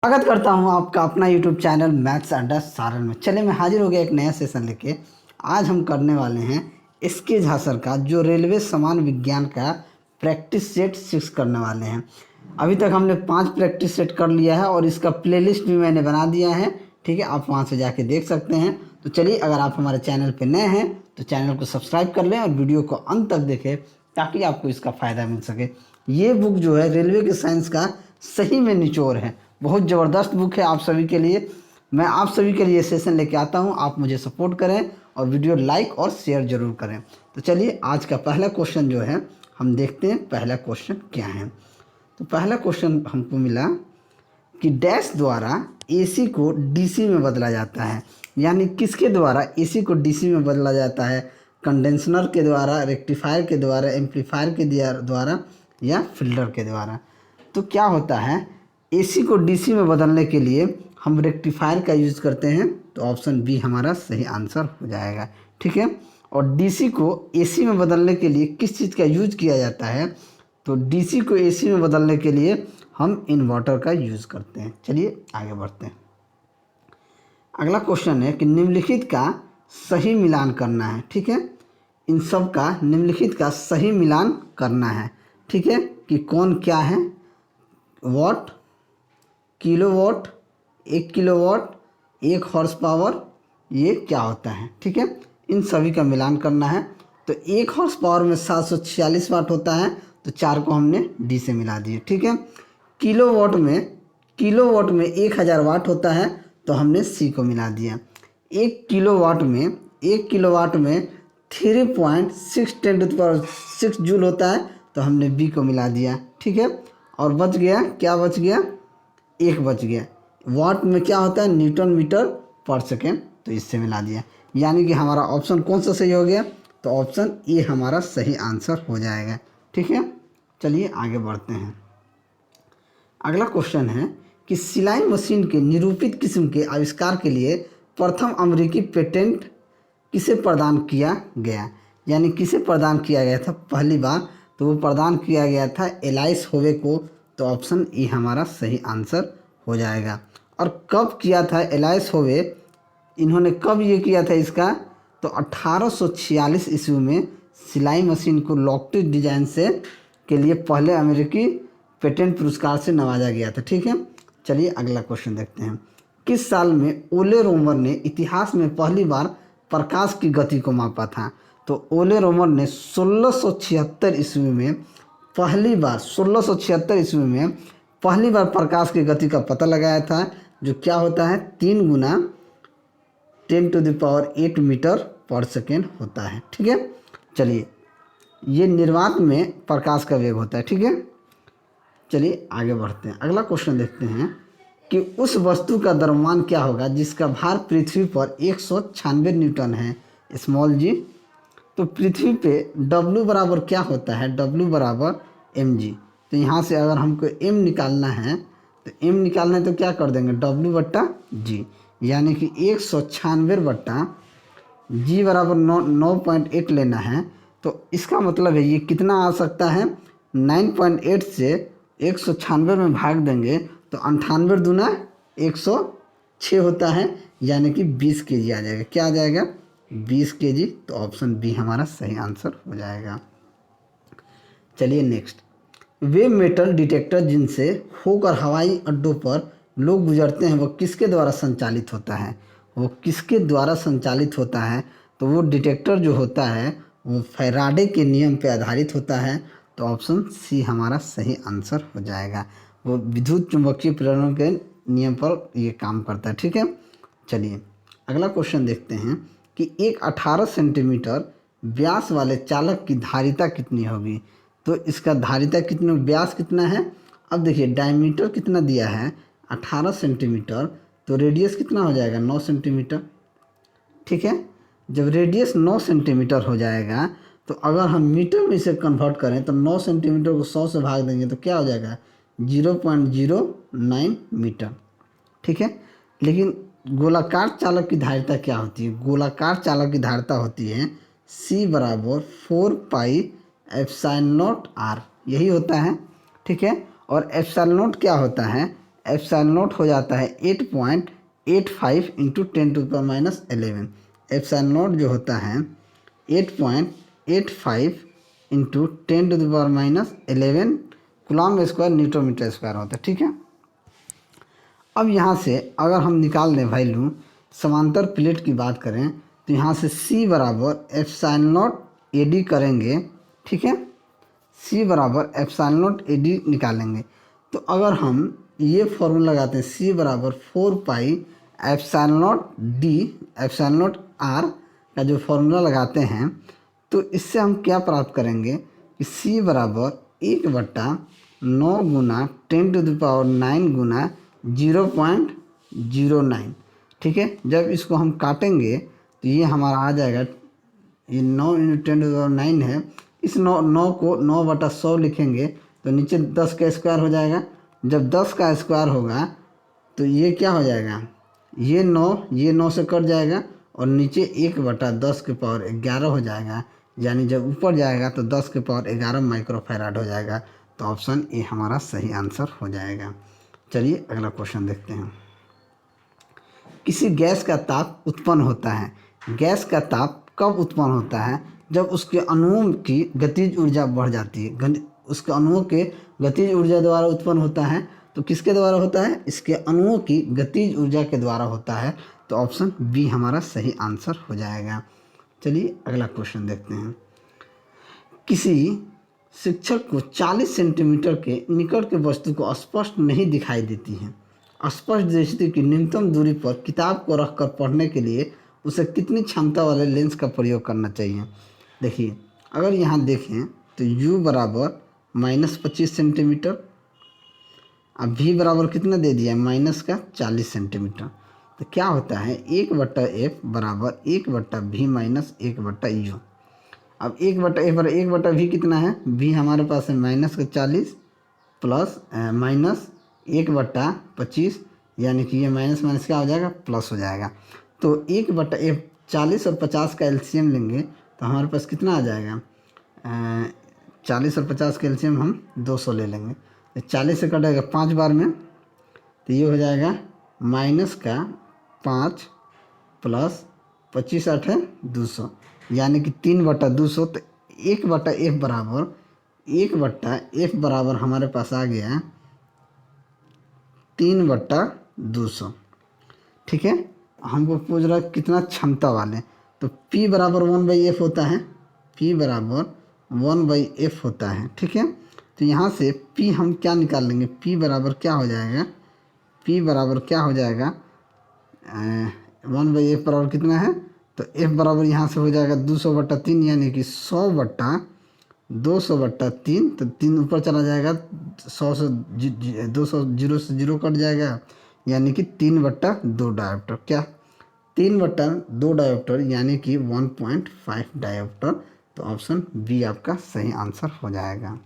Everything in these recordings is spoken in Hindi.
स्वागत करता हूं आपका अपना यूट्यूब चैनल मैथ्स अड्डा सारण में। चलिए मैं हाजिर हो गया एक नया सेशन लेके। आज हम करने वाले हैं एसके झा सर का जो रेलवे समान विज्ञान का प्रैक्टिस सेट 6 करने वाले हैं। अभी तक हमने 5 प्रैक्टिस सेट कर लिया है और इसका प्लेलिस्ट भी मैंने बना दिया है, ठीक है, आप वहाँ से जाके देख सकते हैं। तो चलिए, अगर आप हमारे चैनल पर नए हैं तो चैनल को सब्सक्राइब कर लें और वीडियो को अंत तक देखें ताकि आपको इसका फ़ायदा मिल सके। ये बुक जो है रेलवे के साइंस का सही में निचोड़ है, बहुत ज़बरदस्त बुक है आप सभी के लिए। मैं आप सभी के लिए सेशन लेके आता हूँ, आप मुझे सपोर्ट करें और वीडियो लाइक और शेयर ज़रूर करें। तो चलिए, आज का पहला क्वेश्चन जो है हम देखते हैं पहला क्वेश्चन क्या है। तो पहला क्वेश्चन हमको मिला कि डैश द्वारा एसी को डीसी में बदला जाता है। यानी किसके द्वारा एसी को डीसी में बदला जाता है? कंडेंसर के द्वारा, रेक्टिफायर के द्वारा, एम्पलीफायर के द्वारा या फिल्टर के द्वारा। तो क्या होता है, एसी को डीसी में बदलने के लिए हम रेक्टिफायर का यूज़ करते हैं, तो ऑप्शन बी हमारा सही आंसर हो जाएगा, ठीक है। और डीसी को एसी में बदलने के लिए किस चीज़ का यूज किया जाता है? तो डीसी को एसी में बदलने के लिए हम इन्वर्टर का यूज़ करते हैं। चलिए आगे बढ़ते हैं। अगला क्वेश्चन है कि निम्नलिखित का सही मिलान करना है, ठीक है। इन सब का निम्नलिखित का सही मिलान करना है, ठीक है, कि कौन क्या है। What, kilowatt, 1 kilowatt, 1 horse power, ये क्या होता है, ठीक है। इन सभी का मिलान करना है। तो 1 हॉर्स पावर में 746 वाट होता है, तो 4 को हमने डी से मिला दिए, ठीक है। किलोवाट में 1000 वाट होता है, तो हमने सी को मिला दिया। 1 किलोवाट में 3.6 जूल होता है, तो हमने बी को मिला दिया, ठीक है। और बच गया, क्या बच गया? 1 बच गया। वाट में क्या होता है? न्यूटन मीटर पर सेकेंड, तो इससे मिला दिया। यानी कि हमारा ऑप्शन कौन सा सही हो गया? तो ऑप्शन ए हमारा सही आंसर हो जाएगा, ठीक है। चलिए आगे बढ़ते हैं। अगला क्वेश्चन है कि सिलाई मशीन के निरूपित किस्म के आविष्कार के लिए प्रथम अमेरिकी पेटेंट किसे प्रदान किया गया? यानी किसे प्रदान किया गया था पहली बार? तो वो प्रदान किया गया था एलाइस होवे को, तो ऑप्शन ए हमारा सही आंसर हो जाएगा। और कब किया था एलाइस होवे? इन्होंने कब ये किया था इसका? तो 1846 ईस्वी में सिलाई मशीन को लॉकटी डिजाइन से के लिए पहले अमेरिकी पेटेंट पुरस्कार से नवाजा गया था, ठीक है। चलिए अगला क्वेश्चन देखते हैं। किस साल में ओले रोमर ने इतिहास में पहली बार प्रकाश की गति को मापा था? तो ओले रोमर ने 1676 ईस्वी में पहली बार प्रकाश की गति का पता लगाया था, जो क्या होता है? 3 गुना 10⁸ मीटर पर सेकेंड होता है, ठीक है। चलिए, ये निर्वात में प्रकाश का वेग होता है, ठीक है। चलिए आगे बढ़ते हैं। अगला क्वेश्चन देखते हैं कि उस वस्तु का द्रव्यमान क्या होगा जिसका भार पृथ्वी पर 196 न्यूटन है, स्मॉल जी। तो पृथ्वी पे W बराबर क्या होता है? W बराबर mg। तो यहाँ से अगर हमको m निकालना है तो क्या कर देंगे? W बट्टा जी, यानी कि 196 बट्टा जी बराबर 9.8 लेना है। तो इसका मतलब है ये कितना आ सकता है? 9.8 से 196 में भाग देंगे तो 98 दूना 106 होता है, यानी कि 20 kg आ जाएगा। क्या आ जाएगा? 20 kg। तो ऑप्शन बी हमारा सही आंसर हो जाएगा। चलिए नेक्स्ट। वे मेटल डिटेक्टर जिनसे होकर हवाई अड्डों पर लोग गुजरते हैं वो किसके द्वारा संचालित होता है? तो वो डिटेक्टर जो होता है वो फैराडे के नियम पे आधारित होता है, तो ऑप्शन सी हमारा सही आंसर हो जाएगा। वो विद्युत चुंबकीय प्रेरण के नियम पर ये काम करता है, ठीक है। चलिए अगला क्वेश्चन देखते हैं कि एक 18 सेंटीमीटर व्यास वाले चालक की धारिता कितनी होगी? तो इसका धारिता कितना, व्यास कितना है? अब देखिए डायमीटर कितना दिया है 18 सेंटीमीटर, तो रेडियस कितना हो जाएगा? 9 सेंटीमीटर, ठीक है। जब रेडियस 9 सेंटीमीटर हो जाएगा तो अगर हम मीटर में इसे कन्वर्ट करें तो 9 सेंटीमीटर को 100 से भाग देंगे तो क्या हो जाएगा? 0.09 मीटर, ठीक है। लेकिन गोलाकार चालक की धारिता क्या होती है? गोलाकार चालक की धारिता होती है C बराबर 4πε0r, यही होता है, ठीक है। और एप्सिलॉन नॉट क्या होता है? एप्सिलॉन नॉट हो जाता है 8.85 इंटू 10⁻11। एप्सिलॉन नॉट जो होता है 8.85 into 10⁻11 coulomb square newton metre square होता है। ठीक है, अब यहाँ से अगर हम निकाल दें वैल्यू, समांतर प्लेट की बात करें तो यहाँ से C बराबर एप्सिलॉन नॉट AD करेंगे। ठीक है, C बराबर एप्सिलॉन नॉट AD निकालेंगे। तो अगर हम ये फॉर्मूला लगाते हैं C बराबर 4 pi epsilon not D epsilon not R का जो फॉर्मूला लगाते हैं, तो इससे हम क्या प्राप्त करेंगे कि C बराबर 1/9 गुना 10⁻9 गुना 0.09। ठीक है, जब इसको हम काटेंगे तो ये हमारा आ जाएगा, ये 9 इंटू 10⁻9 है, इस 9 को 9/100 लिखेंगे तो नीचे 10 का स्क्वायर हो जाएगा। जब 10 का स्क्वायर होगा तो ये क्या हो जाएगा, ये 9 से कट जाएगा और नीचे 1/10 के पावर 11 हो जाएगा, यानी जब ऊपर जाएगा तो 10 के पावर 11 माइक्रोफैराड हो जाएगा। तो ऑप्शन ए हमारा सही आंसर हो जाएगा। चलिए अगला क्वेश्चन देखते हैं। किसी गैस का ताप उत्पन्न होता है। गैस का ताप कब उत्पन्न होता है? जब उसके अणुओं की गतिज ऊर्जा बढ़ जाती है। उसके अणुओं के गतिज ऊर्जा द्वारा उत्पन्न होता है। तो किसके द्वारा होता है? इसके अणुओं की गतिज ऊर्जा के द्वारा होता है। तो ऑप्शन बी हमारा सही आंसर हो जाएगा। चलिए अगला क्वेश्चन देखते हैं। किसी शिक्षक को 40 सेंटीमीटर के निकट के वस्तु को स्पष्ट नहीं दिखाई देती है। स्पष्ट दृष्टि की न्यूनतम दूरी पर किताब को रखकर पढ़ने के लिए उसे कितनी क्षमता वाले लेंस का प्रयोग करना चाहिए? देखिए, अगर यहाँ देखें तो u बराबर -25 सेंटीमीटर, अब v बराबर कितना दे दिया है, -40 सेंटीमीटर। तो क्या होता है, 1/f बराबर 1/v माइनस 1/u। अब 1/f बराबर 1/v कितना है, v हमारे पास है -40 प्लस -1/25, यानी कि ये माइनस माइनस क्या हो जाएगा, प्लस हो जाएगा। तो 1/f 40 और 50 का एलसीएम लेंगे तो हमारे पास कितना आ जाएगा, 40 और 50 का एलसीएम हम 200 ले लेंगे। तो 40 से कटेगा 5 बार में, तो ये हो जाएगा -5 प्लस 25 8 है 200, यानी कि 3/200। तो 1/f बराबर हमारे पास आ गया 3/200। ठीक है, हमको पूछ रहा है कितना क्षमता वाले, तो P बराबर 1/f होता है। P बराबर 1/f होता है। ठीक है, तो यहाँ से P हम क्या निकाल लेंगे, P बराबर क्या हो जाएगा, P बराबर क्या हो जाएगा, 1/f बराबर कितना है, तो F बराबर यहाँ से हो जाएगा 200/3, यानी कि 100/200/3। तो 3 ऊपर चला जाएगा, 100 से 200 0 से 0 कट जाएगा, यानी कि 3/2 डायोप्टर। क्या 3/2 डायोप्टर, यानी कि 1.5 डायोप्टर। तो ऑप्शन बी आपका सही आंसर हो जाएगा।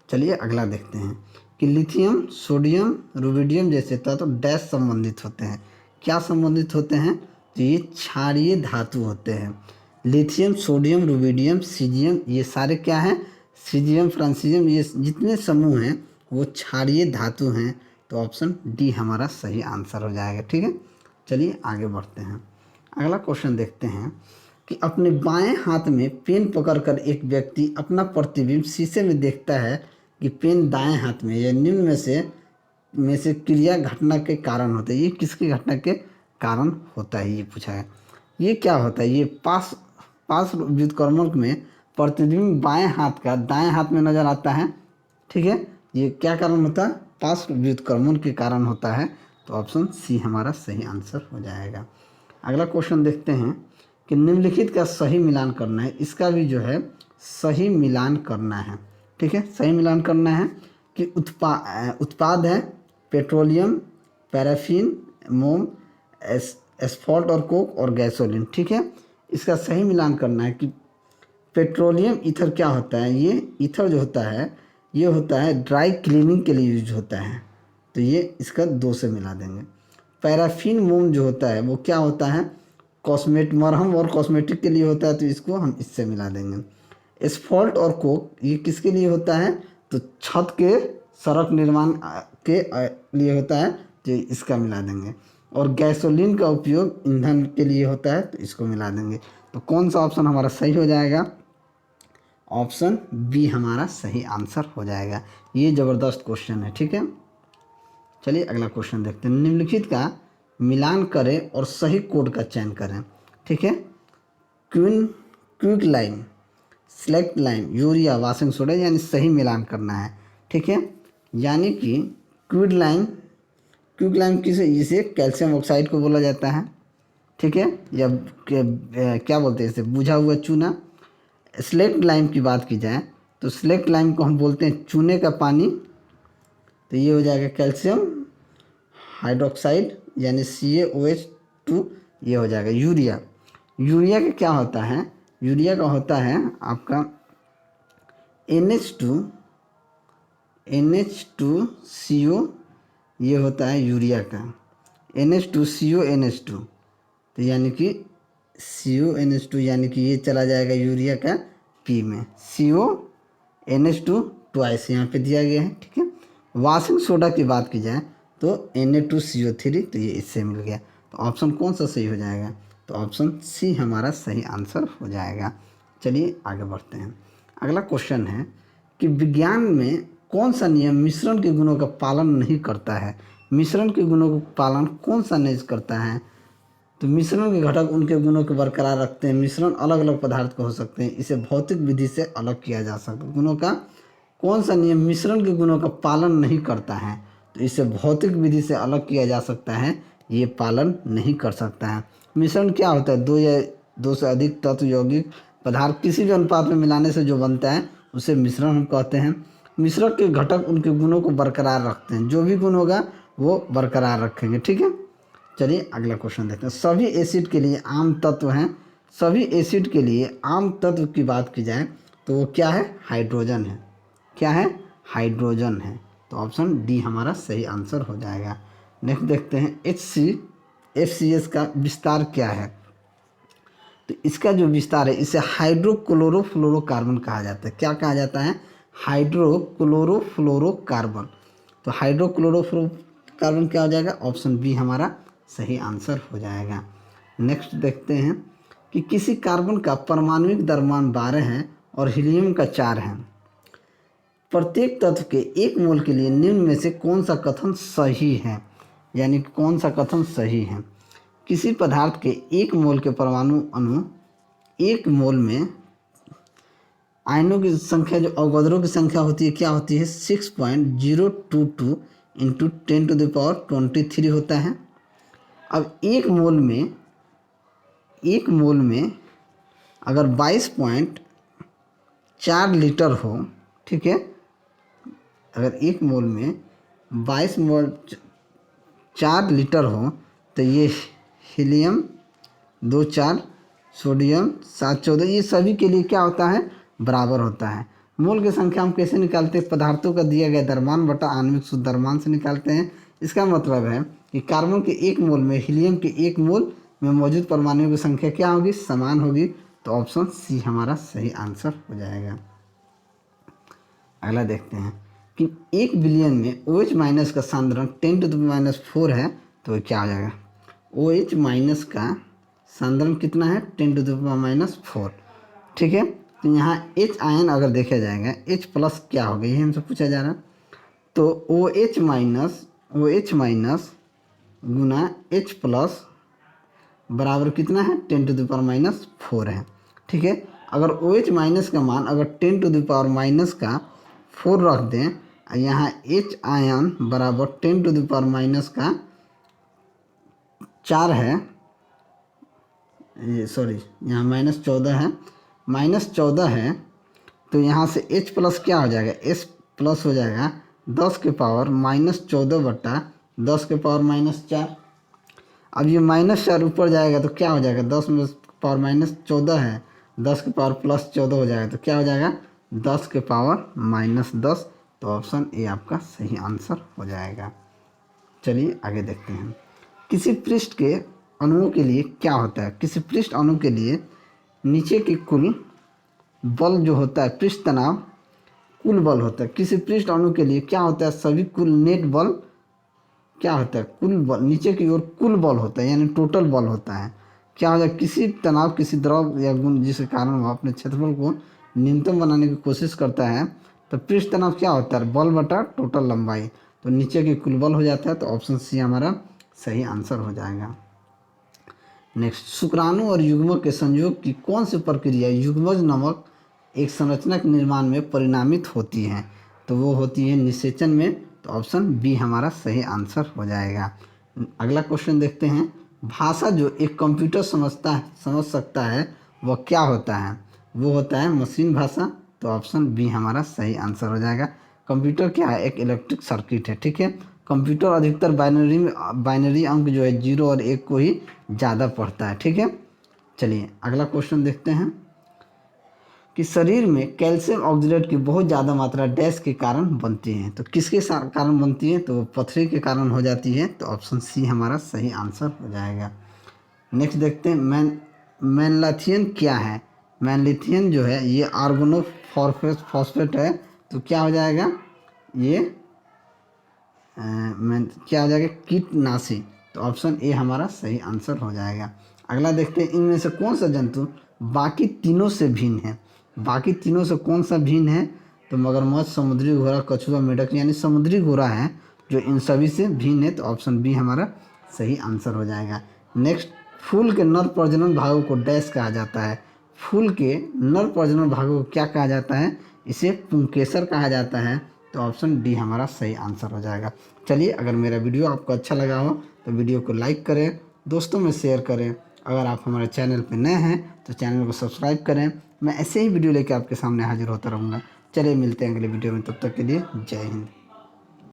चलिए अगला देखते हैं कि लिथियम, सोडियम, रुबिडियम जैसे तत्व डैश संबंधित होते हैं। क्या संबंधित होते हैं? तो ये क्षारीय धातु होते हैं। लिथियम, सोडियम, रुबिडियम, सीजियम, ये सारे क्या हैं, सीजियम, फ्रांसियम, ये जितने समूह हैं वो क्षारीय धातु हैं। तो ऑप्शन डी हमारा सही आंसर हो जाएगा। ठीक है, चलिए आगे बढ़ते हैं। अगला क्वेश्चन देखते हैं कि अपने बाएं हाथ में पेन पकड़कर एक व्यक्ति अपना प्रतिबिंब शीशे में देखता है कि पेन दाएं हाथ में, यह निम्न में से क्रिया घटना के कारण होता है। ये किसकी घटना के कारण होता है, ये पूछा है। ये क्या होता है, ये पास व्युत्क्रमण में प्रतिबिंब बाएं हाथ का दाएं हाथ में नजर आता है। ठीक है, ये क्या कारण होता है, पास व्युत्क्रमण के कारण होता है। तो ऑप्शन सी हमारा सही आंसर हो जाएगा। अगला क्वेश्चन देखते हैं कि निम्नलिखित का सही मिलान करना है। इसका भी जो है सही मिलान करना है। ठीक है, सही मिलान करना है कि उत्पाद है पेट्रोलियम, पैराफिन, मोम, एस्फॉल्ट और कोक और गैसोलीन। ठीक है, इसका सही मिलान करना है कि पेट्रोलियम ईथर क्या होता है, ये ईथर जो होता है ये होता है ड्राई क्लीनिंग के लिए यूज होता है। तो ये इसका 2 से मिला देंगे। पैराफिन मोम जो होता है वो क्या होता है, मरहम और कॉस्मेटिक के लिए होता है, तो इसको हम इससे मिला देंगे। एस्फॉल्ट और कोक ये किसके लिए होता है, तो छत के सड़क निर्माण के लिए होता है तो इसका मिला देंगे। और गैसोलीन का उपयोग ईंधन के लिए होता है तो इसको मिला देंगे। तो कौन सा ऑप्शन हमारा सही हो जाएगा? ऑप्शन बी हमारा सही आंसर हो जाएगा। ये ज़बरदस्त क्वेश्चन है, ठीक है। चलिए अगला क्वेश्चन देखते हैं। निम्नलिखित का मिलान करें और सही कोड का चयन करें, ठीक है। Quick line, select line, urea, washing soda, यानी सही मिलान करना है, ठीक है। यानी कि क्विक लाइन किसे, इसे कैल्शियम ऑक्साइड को बोला जाता है, ठीक है, या क्या बोलते हैं इसे, बुझा हुआ चूना। सेलेक्ट लाइम की बात की जाए तो सेलेक्ट लाइम को हम बोलते हैं चूने का पानी, तो ये हो जाएगा कैल्शियम हाइड्रोक्साइड यानी CaOH2, ये हो जाएगा। यूरिया का क्या होता है? यूरिया का होता है आपका NH2CO, ये होता है यूरिया का NH2CO तो यानी कि CONH2, यानी कि ये चला जाएगा यूरिया का P में, CONH2 ट्वाइस यहाँ पे दिया गया है, ठीक है। वाशिंग सोडा की बात की जाए तो Na2CO3, तो ये इससे मिल गया। तो ऑप्शन कौन सा सही हो जाएगा? तो ऑप्शन सी हमारा सही आंसर हो जाएगा। चलिए आगे बढ़ते हैं। अगला क्वेश्चन है कि विज्ञान में कौन सा नियम मिश्रण के गुणों का पालन नहीं करता है? मिश्रण के गुणों का पालन कौन सा नहीं करता है? तो मिश्रण के घटक उनके गुणों को बरकरार रखते हैं। मिश्रण अलग अलग पदार्थ के हो सकते हैं, इसे भौतिक विधि से अलग किया जा सकता है। गुणों का कौन सा नियम मिश्रण के गुणों का पालन नहीं करता है? तो इसे भौतिक विधि से अलग किया जा सकता है, ये पालन नहीं कर सकता है। मिश्रण क्या होता है? दो या दो से अधिक तत्व यौगिक पदार्थ किसी भी अनुपात में मिलाने से जो बनता है उसे मिश्रण हम कहते हैं। मिश्रण के घटक उनके गुणों को बरकरार रखते हैं, जो भी गुण होगा वो बरकरार रखेंगे, ठीक है। चलिए अगला क्वेश्चन देखते हैं। सभी एसिड के लिए आम तत्व हैं। सभी एसिड के लिए आम तत्व की बात की जाए तो वो क्या है? हाइड्रोजन है। क्या है? हाइड्रोजन है। तो ऑप्शन डी हमारा सही आंसर हो जाएगा। नेक्स्ट देखते हैं HCFCS का विस्तार क्या है? तो इसका जो विस्तार है इसे हाइड्रोक्लोरोफ्लोरोकार्बन कहा जाता है। क्या कहा जाता है? हाइड्रोक्लोरोफ्लोरोकार्बन। तो हाइड्रोक्लोरोफ्लोरोकार्बन क्या हो जाएगा? ऑप्शन बी हमारा सही आंसर हो जाएगा। नेक्स्ट देखते हैं कि किसी कार्बन का परमाणुविक द्रव्यमान 12 है और हीलियम का 4 है। प्रत्येक तत्व के 1 मोल के लिए निम्न में से कौन सा कथन सही है? यानी कौन सा कथन सही है? किसी पदार्थ के 1 मोल के परमाणु अणु 1 मोल में आयनों की संख्या, जो अवरोधों की संख्या होती है, क्या होती है? 6.022 इंटू 10⁻23 होता है। अब 1 मोल में अगर 22.4 लीटर हो, ठीक है, अगर 1 मोल में 22.4 लीटर हो तो ये हीलियम 2.4, सोडियम 7.14, ये सभी के लिए क्या होता है? बराबर होता है। मोल की संख्या हम कैसे निकालते हैं? पदार्थों का दिया गया द्रव्यमान बटा आणविक शुद्ध द्रव्यमान से निकालते हैं। इसका मतलब है कि कार्बन के 1 मोल में हीलियम के 1 मोल में मौजूद परमाणुओं की संख्या क्या होगी? समान होगी। तो ऑप्शन सी हमारा सही आंसर हो जाएगा। अगला देखते हैं कि 1 बिलियन में OH माइनस का सांद्रण 10⁻⁴ है, तो क्या हो जाएगा? OH माइनस का सांद्रण कितना है? 10⁻⁴, ठीक है। तो यहाँ H आयन अगर देखा जाएगा, H प्लस क्या होगा ये हमसे पूछा जा रहा है। तो OH माइनस गुना H प्लस बराबर कितना है? 10⁻⁴ है, ठीक है। अगर OH माइनस का मान अगर 10⁻⁴ रख दें, यहाँ H आयन बराबर 10⁻⁴ है, ये सॉरी यहाँ -14 है, -14 है। तो यहाँ से H प्लस क्या हो जाएगा? H प्लस हो जाएगा 10⁻⁻14 बटा 10⁻⁻4। अब ये -4 ऊपर जाएगा तो क्या हो जाएगा? 10⁻⁻14 है, 10⁻+14 हो जाएगा, तो क्या हो जाएगा? 10⁻−10। तो ऑप्शन ए आपका सही आंसर हो जाएगा। चलिए आगे देखते हैं। किसी पृष्ठ के अणुओं के लिए क्या होता है? किसी पृष्ठ अणु के लिए नीचे की कुल बल जो होता है, पृष्ठ तनाव कुल बल होता है। किसी पृष्ठ अणु के लिए क्या होता है, सभी कुल नेट बल क्या होता है, कुल बल नीचे की ओर कुल बल होता है, यानी टोटल बल होता है। क्या होता है, किसी तनाव किसी द्रव या गुण जिसके कारण वह अपने क्षेत्रफल को न्यूनतम बनाने की कोशिश करता है, तो पृष्ठ तनाव क्या होता है, बल बटा टोटल लंबाई। तो नीचे की कुल बल हो जाता है, तो ऑप्शन सी हमारा सही आंसर हो जाएगा। नेक्स्ट, शुक्राणु और युग्मक के संयोग की कौन सी प्रक्रिया युग्मज नामक एक संरचना के निर्माण में परिणामित होती है, तो वो होती है निषेचन में। तो ऑप्शन बी हमारा सही आंसर हो जाएगा। अगला क्वेश्चन देखते हैं, भाषा जो एक कंप्यूटर समझ सकता है वह क्या होता है, वो होता है मशीन भाषा। तो ऑप्शन बी हमारा सही आंसर हो जाएगा। कंप्यूटर क्या है, एक इलेक्ट्रिक सर्किट है, ठीक है। कंप्यूटर अधिकतर बाइनरी अंक जो है 0 और 1 को ही ज़्यादा पढ़ता है, ठीक है। चलिए अगला क्वेश्चन देखते हैं कि शरीर में कैल्शियम ऑक्जेलेट की बहुत ज़्यादा मात्रा डैश के कारण बनती है, तो किसके कारण बनती है, तो पथरी के कारण हो जाती है। तो ऑप्शन सी हमारा सही आंसर हो जाएगा। नेक्स्ट देखते हैं, मैनलिथियन क्या है। मैनलिथियन जो है ये ऑर्गेनोफॉस्फेट है, तो क्या हो जाएगा, ये क्या हो जाएगा, कीटनाशी। तो ऑप्शन ए हमारा सही आंसर हो जाएगा। अगला देखते हैं, इनमें से कौन सा जंतु बाकी तीनों से भिन्न है। बाकी तीनों से कौन सा भिन्न है, तो मगरमच्छ, समुद्री घोड़ा, कछुआ, मेढक, यानी समुद्री घोड़ा है जो इन सभी से भिन्न है। तो ऑप्शन बी हमारा सही आंसर हो जाएगा। नेक्स्ट, फूल के नर प्रजनन भागों को डैश कहा जाता है। फूल के नर प्रजनन भागों को क्या कहा जाता है, इसे पुंकेसर कहा जाता है। तो ऑप्शन डी हमारा सही आंसर हो जाएगा। चलिए, अगर मेरा वीडियो आपको अच्छा लगा हो तो वीडियो को लाइक करें, दोस्तों में शेयर करें। अगर आप हमारे चैनल पर नए हैं तो चैनल को सब्सक्राइब करें। मैं ऐसे ही वीडियो लेकर आपके सामने हाजिर होता रहूँगा। चलिए मिलते हैं अगले वीडियो में, तब तक के लिए जय हिंद।